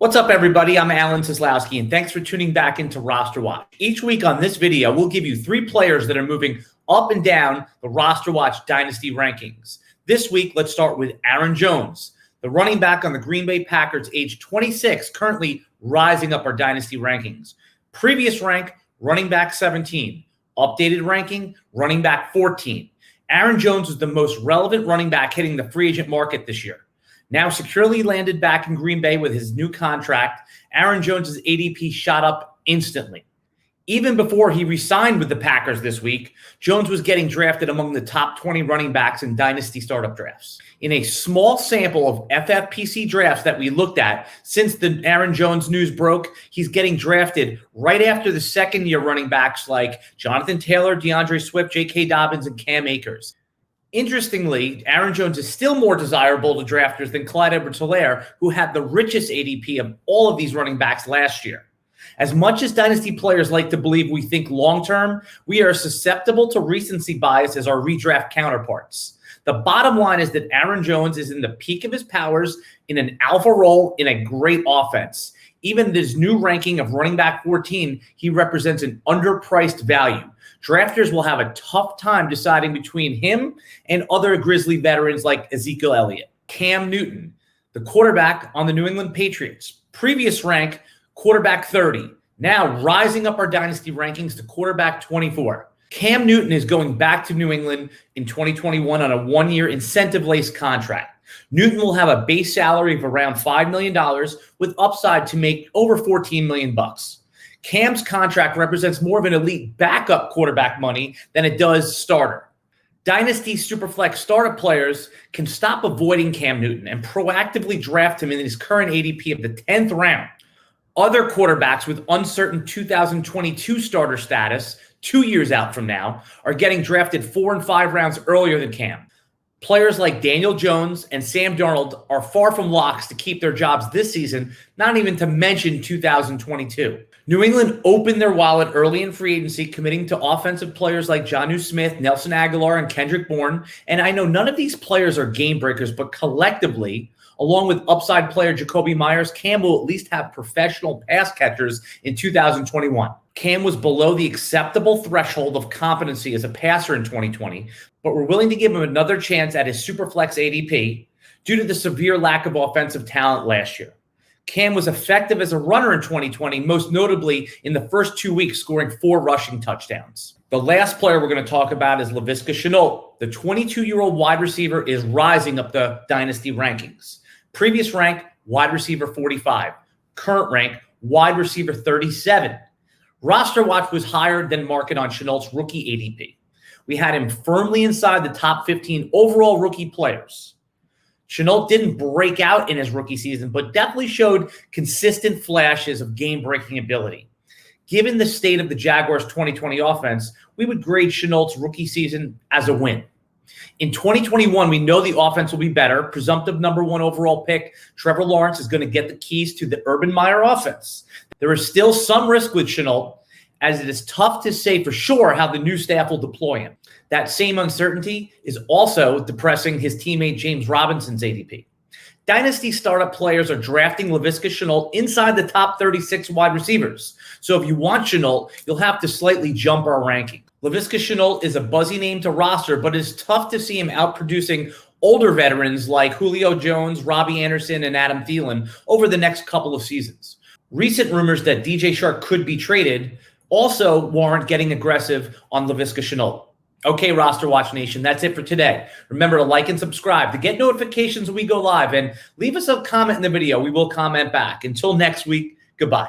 What's up, everybody? I'm Alan Seslowsky, and thanks for tuning back into RosterWatch. Each week on this video, we'll give you 3 players that are moving up and down the RosterWatch Dynasty rankings. This week, let's start with Aaron Jones, the running back on the Green Bay Packers, age 26, currently rising up our Dynasty rankings. Previous rank, running back 17. Updated ranking, running back 14. Aaron Jones was the most relevant running back hitting the free agent market this year. Now securely landed back in Green Bay with his new contract, Aaron Jones' ADP shot up instantly. Even before he re-signed with the Packers this week, Jones was getting drafted among the top 20 running backs in Dynasty startup drafts. In a small sample of FFPC drafts that we looked at since the Aaron Jones news broke, he's getting drafted right after the second-year running backs like Jonathan Taylor, DeAndre Swift, J.K. Dobbins, and Cam Akers. Interestingly, Aaron Jones is still more desirable to drafters than Clyde Edwards-Helaire, who had the richest ADP of all of these running backs last year. As much as Dynasty players like to believe we think long-term, we are susceptible to recency bias as our redraft counterparts. The bottom line is that Aaron Jones is in the peak of his powers in an alpha role in a great offense. Even this new ranking of running back 14, he represents an underpriced value. Drafters will have a tough time deciding between him and other Grizzly veterans like Ezekiel Elliott. Cam Newton, the quarterback on the New England Patriots. Previous rank, quarterback 30. Now rising up our Dynasty rankings to quarterback 24. Cam Newton is going back to New England in 2021 on a 1-year incentive-laced contract. Newton will have a base salary of around $5 million with upside to make over $14 million. Cam's contract represents more of an elite backup quarterback money than it does starter. Dynasty Superflex startup players can stop avoiding Cam Newton and proactively draft him in his current ADP of the 10th round. Other quarterbacks with uncertain 2022 starter status, 2 years out from now, are getting drafted 4 and 5 rounds earlier than Cam. Players like Daniel Jones and Sam Darnold are far from locks to keep their jobs this season, not even to mention 2022. New England opened their wallet early in free agency, committing to offensive players like Jonnu Smith, Nelson Aguilar, and Kendrick Bourne. And I know none of these players are game breakers, but collectively, along with upside player Jacoby Myers, Cam will at least have professional pass catchers in 2021. Cam was below the acceptable threshold of competency as a passer in 2020, but we're willing to give him another chance at his Superflex ADP due to the severe lack of offensive talent last year. Cam was effective as a runner in 2020, most notably in the first 2 weeks, scoring 4 rushing touchdowns. The last player we're going to talk about is Laviska Shenault. The 22-year-old wide receiver is rising up the Dynasty rankings. Previous rank, wide receiver 45. Current rank, wide receiver 37. RosterWatch was higher than market on Shenault's rookie ADP. We had him firmly inside the top 15 overall rookie players. Shenault didn't break out in his rookie season, but definitely showed consistent flashes of game-breaking ability. Given the state of the Jaguars' 2020 offense, we would grade Shenault's rookie season as a win. In 2021, we know the offense will be better. Presumptive number 1 overall pick, Trevor Lawrence, is going to get the keys to the Urban Meyer offense. There is still some risk with Shenault, as it is tough to say for sure how the new staff will deploy him. That same uncertainty is also depressing his teammate James Robinson's ADP. Dynasty startup players are drafting Laviska Shenault inside the top 36 wide receivers. So if you want Shenault, you'll have to slightly jump our ranking. Laviska Shenault is a buzzy name to roster, but it's tough to see him outproducing older veterans like Julio Jones, Robbie Anderson, and Adam Thielen over the next couple of seasons. Recent rumors that DJ Chark could be traded also warrant getting aggressive on Laviska Shenault. Okay, RosterWatch Nation, that's it for today. Remember to like and subscribe to get notifications when we go live, and leave us a comment in the video. We will comment back. Until next week, goodbye.